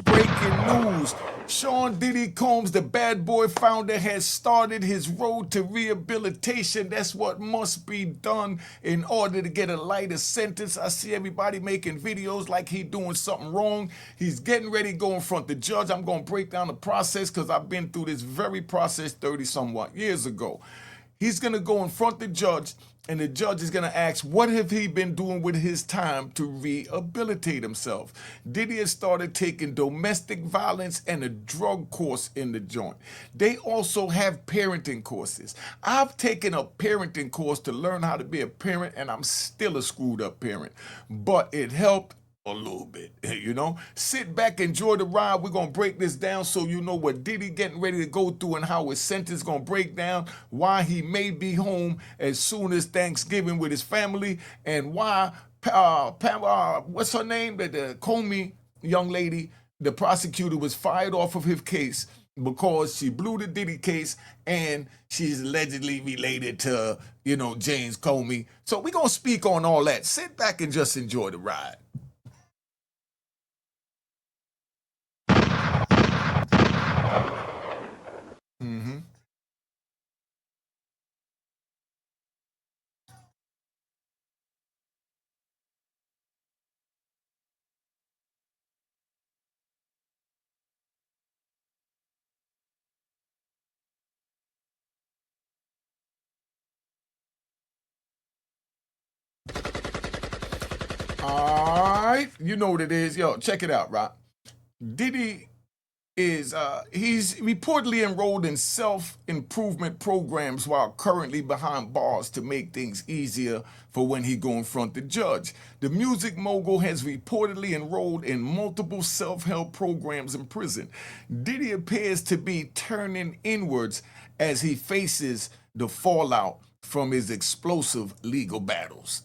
Breaking news. Sean Diddy Combs, the bad boy founder, has started his road to rehabilitation. That's what must be done in order to get a lighter sentence. I see everybody making videos like he doing something wrong. He's getting ready to go in front of the judge. I'm going to break down the process because I've been through this very process 30 somewhat years ago. He's going to go in front of the judge, and the judge is going to ask, what have he been doing with his time to rehabilitate himself? Diddy has started taking domestic violence and a drug course in the joint. They also have parenting courses. I've taken a parenting course to learn how to be a parent, and I'm still a screwed up parent. But it helped a little bit, you know. Sit back, enjoy the ride. We're gonna break this down so you know what Diddy getting ready to go through and how his sentence gonna break down, why he may be home as soon as Thanksgiving with his family, and why what's her name, the Comey young lady, the prosecutor, was fired off of his case because she blew the Diddy case and she's allegedly related to, James Comey. So we're gonna speak on all that. Sit back and just enjoy the ride. Mm-hmm. All right, you know what it is. Yo, check it out, Rock. Diddy is he's reportedly enrolled in self-improvement programs while currently behind bars to make things easier for when he go in front the judge. The music mogul has reportedly enrolled in multiple self-help programs in prison. Diddy appears to be turning inwards as he faces the fallout from his explosive legal battles,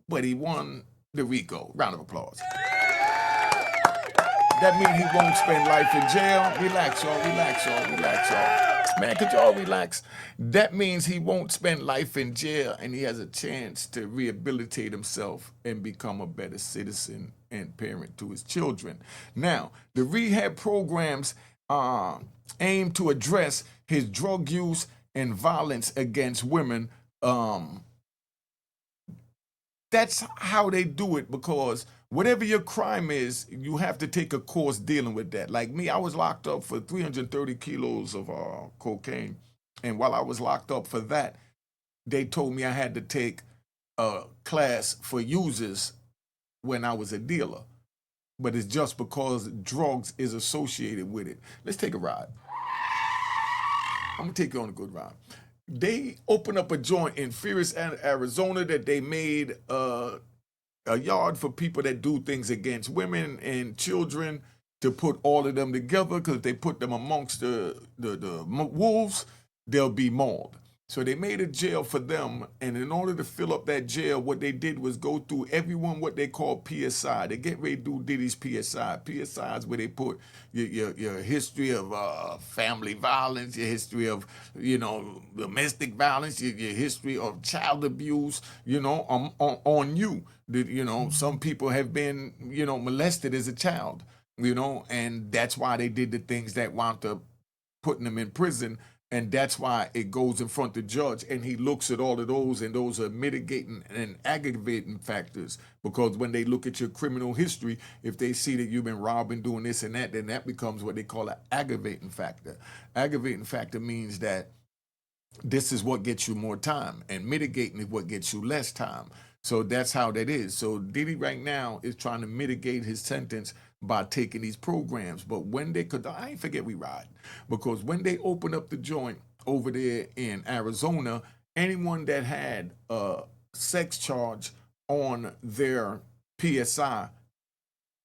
but he won the RICO. Round of applause. That means he won't spend life in jail. Relax, y'all. Relax, y'all. Relax, y'all. Man, could y'all relax? That means he won't spend life in jail and he has a chance to rehabilitate himself and become a better citizen and parent to his children. Now, the rehab programs aim to address his drug use and violence against women. That's how they do it, because whatever your crime is, you have to take a course dealing with that. Like me, I was locked up for 330 kilos of cocaine. And while I was locked up for that, they told me I had to take a class for users when I was a dealer. But it's just because drugs is associated with it. Let's take a ride. I'm gonna take you on a good ride. They opened up a joint in Phoenix, Arizona, that they made a yard for people that do things against women and children, to put all of them together, because if they put them amongst the wolves, they'll be mauled. So they made a jail for them, and in order to fill up that jail, what they did was go through everyone what they call PSI. They get ready to do Diddy's PSI. PSI is where they put your history of family violence, your history of domestic violence, your history of child abuse, on you. Some people have been molested as a child, and that's why they did the things that wound up putting them in prison. And that's why it goes in front of the judge, and he looks at all of those, and those are mitigating and aggravating factors. Because when they look at your criminal history, if they see that you've been robbing, doing this and that, then that becomes what they call an aggravating factor. Aggravating factor means that this is what gets you more time, and mitigating is what gets you less time. So that's how that is. So Diddy right now is trying to mitigate his sentence by taking these programs. But when they could, I ain't forget we ride, because when they opened up the joint over there in Arizona, anyone that had a sex charge on their PSI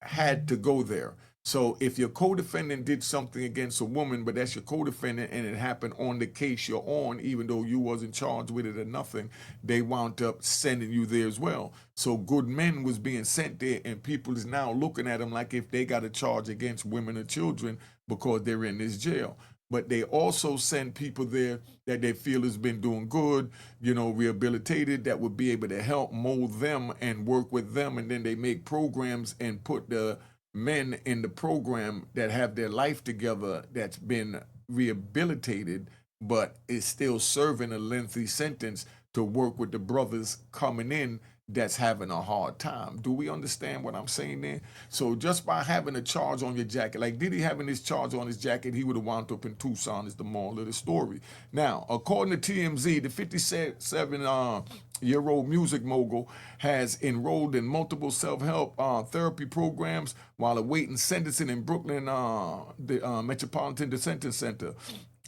had to go there. So if your co-defendant did something against a woman, but that's your co-defendant, and it happened on the case you're on, even though you wasn't charged with it or nothing, they wound up sending you there as well. So good men was being sent there, and people is now looking at them like if they got a charge against women or children because they're in this jail. but they also send people there that they feel has been doing good, rehabilitated, that would be able to help mold them and work with them. And then they make programs and put the men in the program that have their life together, that's been rehabilitated, but is still serving a lengthy sentence, to work with the brothers coming in that's having a hard time. Do we understand what I'm saying there? So just by having a charge on your jacket, like Diddy having his charge on his jacket, he would have wound up in Tucson, is the moral of the story. Now, according to TMZ, the 57-year-old music mogul has enrolled in multiple self-help therapy programs while awaiting sentencing in Brooklyn, the Metropolitan Detention Center.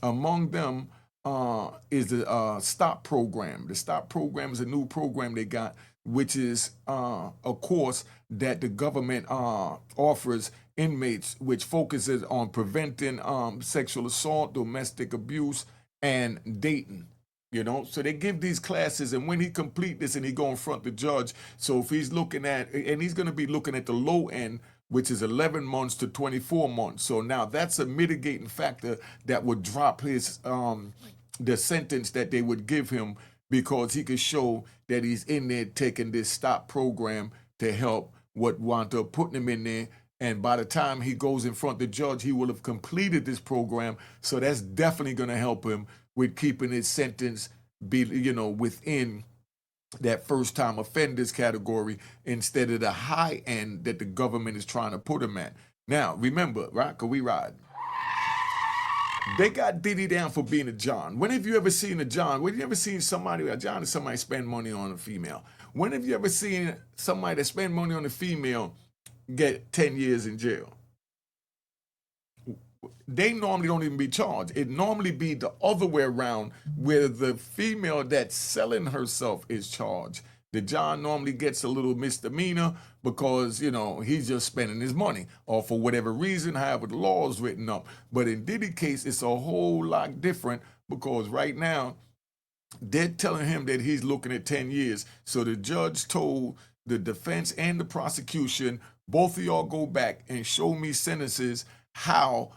Among them is the STOP program. The STOP program is a new program they got, which is a course that the government offers inmates, which focuses on preventing sexual assault, domestic abuse, and dating. So they give these classes, and when he complete this and he go in front of the judge, so if he's looking at, and he's going to be looking at the low end, which is 11 months to 24 months. So now that's a mitigating factor that would drop his the sentence that they would give him, because he could show that he's in there taking this STOP program to help what wound up putting him in there. And by the time he goes in front of the judge, he will have completed this program. So that's definitely going to help him with keeping his sentence be, within that first time offenders category, instead of the high end that the government is trying to put him at. Now, remember, right? Cause we ride. They got Diddy down for being a John. When have you ever seen a John? When have you ever seen somebody, a John is somebody spend money on a female? When have you ever seen somebody that spend money on a female get 10 years in jail? They normally don't even be charged. It normally be the other way around, where the female that's selling herself is charged. The John normally gets a little misdemeanor because, he's just spending his money, or for whatever reason, however the law is written up. But in Diddy's case, it's a whole lot different, because right now, they're telling him that he's looking at 10 years. So the judge told the defense and the prosecution, both of y'all go back and show me sentences how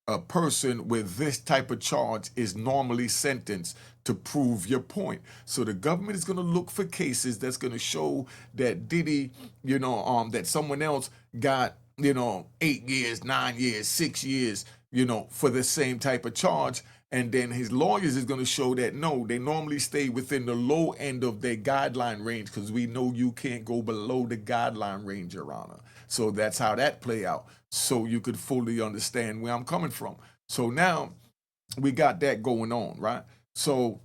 a person with this type of charge is normally sentenced, to prove your point. So the government is going to look for cases that's going to show that Diddy, that someone else got, 8 years, 9 years, 6 years, for the same type of charge. And then his lawyers is going to show that no, they normally stay within the low end of their guideline range, because we know you can't go below the guideline range, Your Honor. So that's how that play out, so you could fully understand where I'm coming from. So now we got that going on, right? So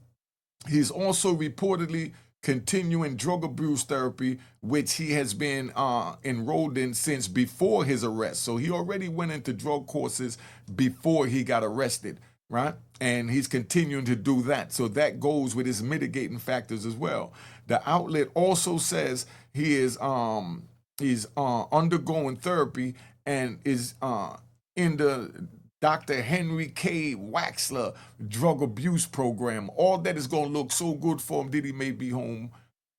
he's also reportedly continuing drug abuse therapy, which he has been enrolled in since before his arrest. So he already went into drug courses before he got arrested, right? And he's continuing to do that. So that goes with his mitigating factors as well. The outlet also says he is he's undergoing therapy and is in the Dr. Henry K. Waxler drug abuse program. All that is going to look so good for him. Diddy may be home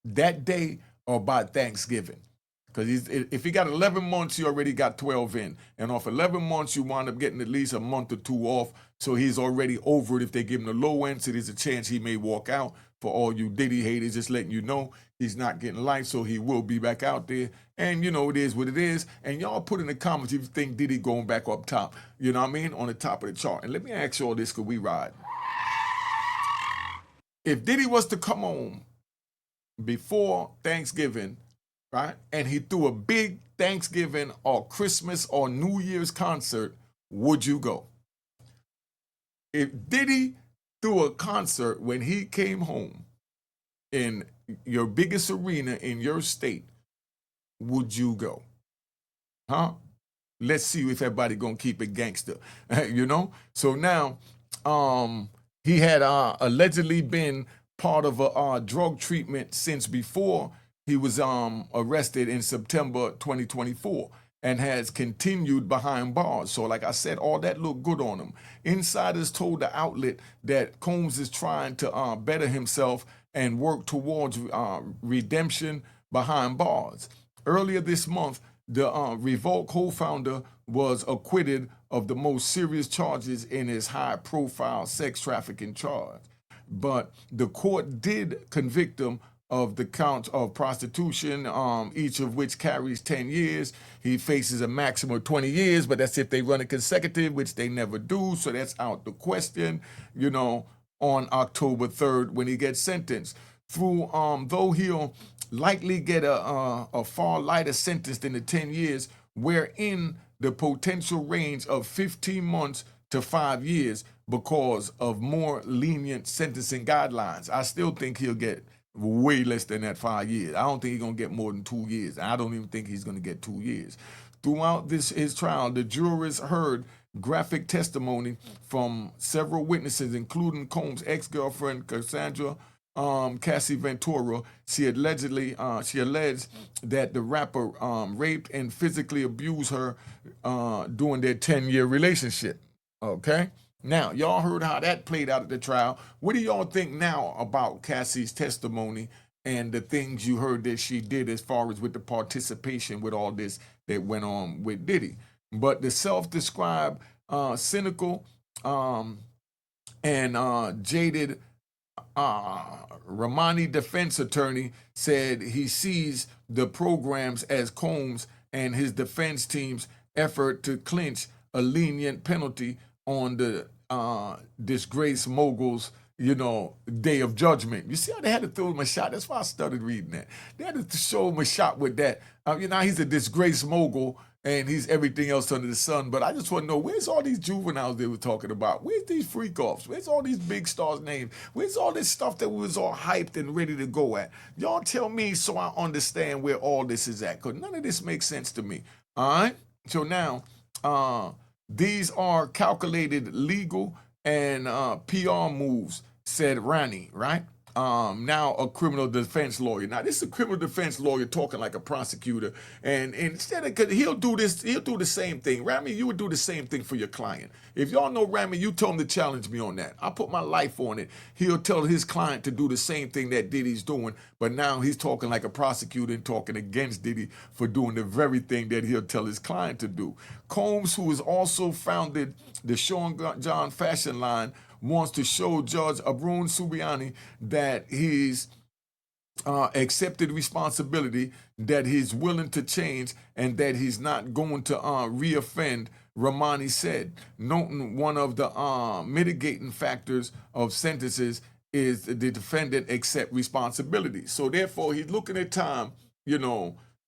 that day or by Thanksgiving. Because if he got 11 months, he already got 12 in. And off 11 months, you wind up getting at least a month or two off. So he's already over it if they give him the low end. So there's a chance he may walk out. For all you Diddy haters, just letting you know, he's not getting life, so he will be back out there. And it is what it is. And y'all put in the comments if you think Diddy going back up top, on the top of the chart. And let me ask y'all this, because we ride. If Diddy was to come home before Thanksgiving, right, and he threw a big Thanksgiving or Christmas or New Year's concert, would you go? If Diddy threw a concert when he came home in your biggest arena in your state, would you go? Huh? Let's see if everybody gonna keep it gangster, So now, he had allegedly been part of a drug treatment since before he was arrested in September 2024, and has continued behind bars. So like I said, all that looked good on him. Insiders told the outlet that Combs is trying to better himself and work towards redemption behind bars. Earlier this month, The Revolt co-founder was acquitted of the most serious charges in his high-profile sex trafficking charge. But the court did convict him of the counts of prostitution, each of which carries 10 years. He faces a maximum of 20 years, but that's if they run it consecutive, which they never do. So that's out the question, on October 3rd when he gets sentenced. Though he'll likely get a far lighter sentence than the 10 years, wherein the potential range of 15 months to 5 years because of more lenient sentencing guidelines. I still think he'll get way less than that 5 years. I don't think he's going to get more than 2 years. I don't even think he's going to get 2 years. Throughout his trial, the jurors heard graphic testimony from several witnesses, including Combs' ex-girlfriend, Cassandra Cassie Ventura. She alleged that the rapper raped and physically abused her during their 10-year relationship. Okay? Now, y'all heard how that played out at the trial. What do y'all think now about Cassie's testimony and the things you heard that she did as far as with the participation with all this that went on with Diddy? But the self-described cynical and jaded Romani defense attorney said he sees the programs as Combs and his defense team's effort to clinch a lenient penalty on the disgraced mogul's, day of judgment. You see how they had to throw him a shot? That's why I started reading that. They had to show him a shot with that. He's a disgraced mogul and he's everything else under the sun. But I just want to know, where's all these juveniles they were talking about? Where's these freak-offs? Where's all these big stars' names? Where's all this stuff that we was all hyped and ready to go at? Y'all tell me so I understand where all this is at, because none of this makes sense to me. All right? So now, these are calculated legal and PR moves, said Rani, right? Now a criminal defense lawyer. Now this is a criminal defense lawyer talking like a prosecutor, and instead of, he'll do the same thing. Rami, you would do the same thing for your client. If y'all know Rami, you told him to challenge me on that. I put my life on it. He'll tell his client to do the same thing that Diddy's doing, but now he's talking like a prosecutor and talking against Diddy for doing the very thing that he'll tell his client to do. Combs, who has also founded the Sean John fashion line, wants to show Judge Abrun Subiani that he's accepted responsibility, that he's willing to change, and that he's not going to reoffend, Romani said, noting one of the mitigating factors of sentences is the defendant accept responsibility. So therefore, he's looking at time,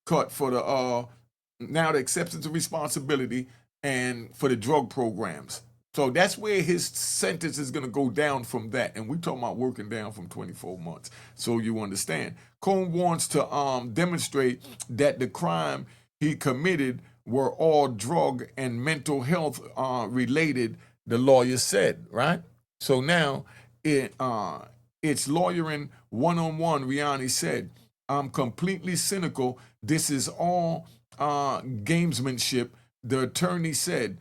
cut for the now the acceptance of responsibility and for the drug programs. So that's where his sentence is going to go down from that. And we're talking about working down from 24 months. So you understand. Combs wants to demonstrate that the crime he committed were all drug and mental health related, the lawyer said, right? So now it's lawyering one-on-one, Riani said. I'm completely cynical. This is all gamesmanship, the attorney said.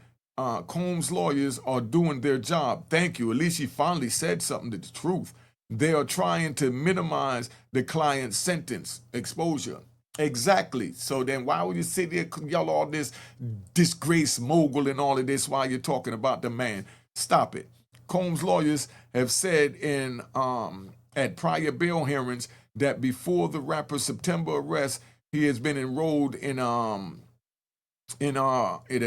Combs' lawyers are doing their job. Thank you. At least he finally said something to the truth. They are trying to minimize the client's sentence exposure. Exactly. So then why would you sit there yell all this disgrace mogul and all of this while you're talking about the man? Stop it. Combs' lawyers have said at prior bail hearings that before the rapper's September arrest, he has been enrolled in a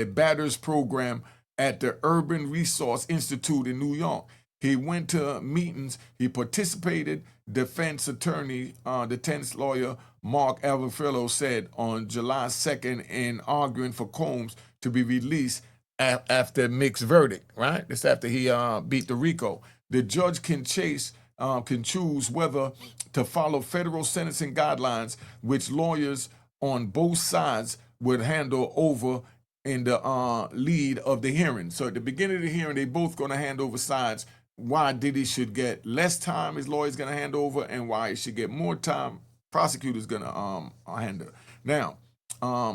batters program at the Urban Resource Institute in New York. He went to meetings. He participated. Defense attorney, defense lawyer Mark Alvarfello said on July 2nd in arguing for Combs to be released after mixed verdict, right? That's after he beat the RICO. The judge can choose whether to follow federal sentencing guidelines, which lawyers on both sides would handle over in the lead of the hearing. So at the beginning of the hearing, they both going to hand over sides why Diddy should get less time, his lawyer's going to hand over, and why he should get more time, prosecutor's going to handle. Now,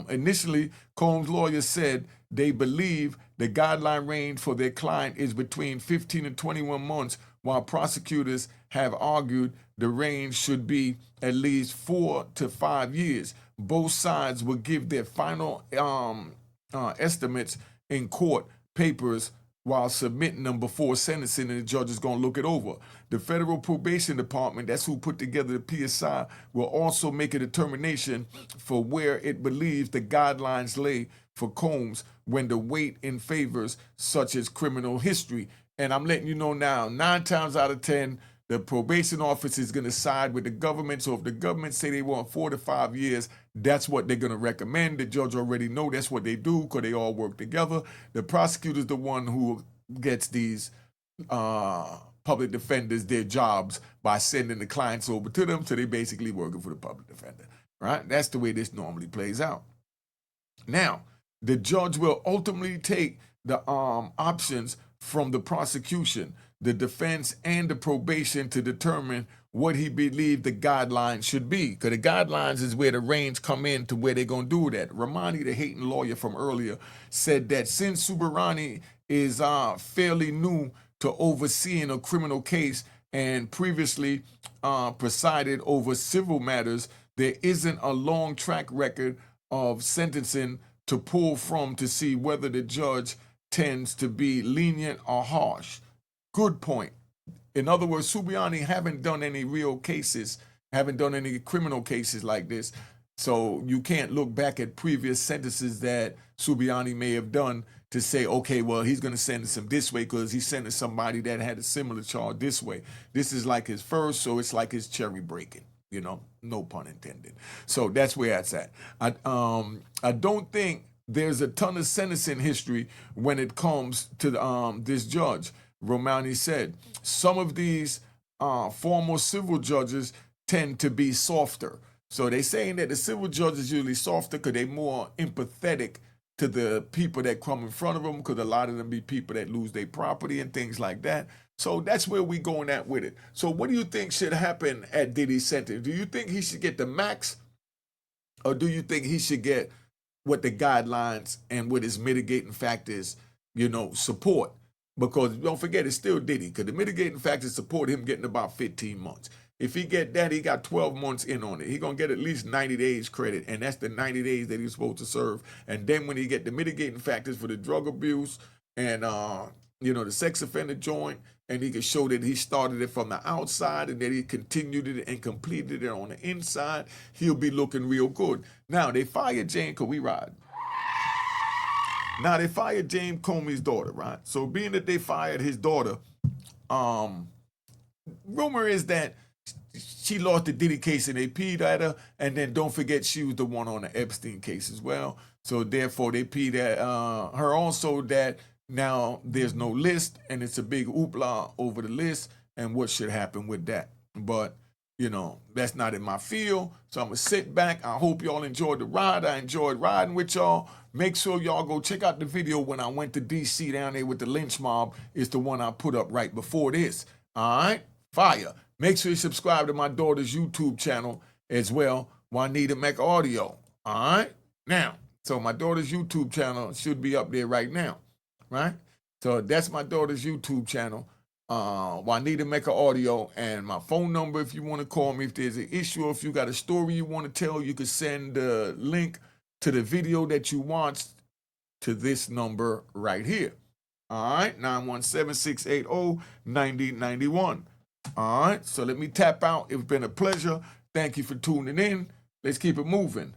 initially, Combs' lawyers said they believe the guideline range for their client is between 15 and 21 months, while prosecutors have argued the range should be at least 4 to 5 years. Both sides will give their final estimates in court papers while submitting them before sentencing, and the judge is going to look it over. The Federal Probation Department, that's who put together the PSI, will also make a determination for where it believes the guidelines lay for Combs when the weight in favors such as criminal history. And I'm letting you know now, 9 times out of 10, the probation office is going to side with the government. So if the government say they want 4 to 5 years, that's what they're going to recommend. The judge already know that's what they do because they all work together. The prosecutor's the one who gets these public defenders their jobs by sending the clients over to them. So they basically working for the public defender, right? That's the way this normally plays out. Now, the judge will ultimately take the options from the prosecution, the defense, and the probation to determine what he believed the guidelines should be. Because the guidelines is where the range come in to where they're going to do that. Romani, the hating lawyer from earlier, said that since Subarani is fairly new to overseeing a criminal case and previously presided over civil matters, there isn't a long track record of sentencing to pull from to see whether the judge tends to be lenient or harsh. Good point. In other words, Subiani haven't done any real cases, haven't done any criminal cases like this. So you can't look back at previous sentences that Subiani may have done to say, okay, well, he's going to sentence him this way because he sentenced somebody that had a similar charge this way. This is like his first, so it's like his cherry breaking, you know, no pun intended. So that's where it's at. I don't think there's a ton of sentencing history when it comes to this judge. Romani said, some of these former civil judges tend to be softer. So they're saying that the civil judge is usually softer because they're more empathetic to the people that come in front of them, because a lot of them be people that lose their property and things like that. So that's where we going at with it. So what do you think should happen at Diddy's sentence? Do you think he should get the max, or do you think he should get what the guidelines and what his mitigating factors, you know, support? Because don't forget, it's still Diddy, because the mitigating factors support him getting about 15 months. If he get that, he got 12 months in on it. He going to get at least 90 days credit, and that's the 90 days that he's supposed to serve. And then when he get the mitigating factors for the drug abuse and, you know, the sex offender joint, and he can show that he started it from the outside and that he continued it and completed it on the inside, he'll be looking real good. Now, they fired Jane, because we ride. Now, they fired James Comey's daughter, right? So being that they fired his daughter, rumor is that she lost the Diddy case and they peed at her, and then don't forget she was the one on the Epstein case as well. So therefore they peed at her also, that now there's no list and it's a big hoopla over the list and what should happen with that. But, you know, that's not in my field. So I'm going to sit back. I hope y'all enjoyed the ride. I enjoyed riding with y'all. Make sure y'all go check out the video when I went to D.C. down there with the lynch mob. It's the one I put up right before this. All right? Fire. Make sure you subscribe to my daughter's YouTube channel as well, Unique Mecca Audio. All right? Now, so my daughter's YouTube channel should be up there right now. Right? So that's my daughter's YouTube channel, Unique Mecca Audio, and my phone number if you want to call me if there's an issue, or if you got a story you want to tell, you can send the link to the video that you watched to this number right here. All right, 917-680-9091. All right, so let me tap out. It's been a pleasure. Thank you for tuning in. Let's keep it moving.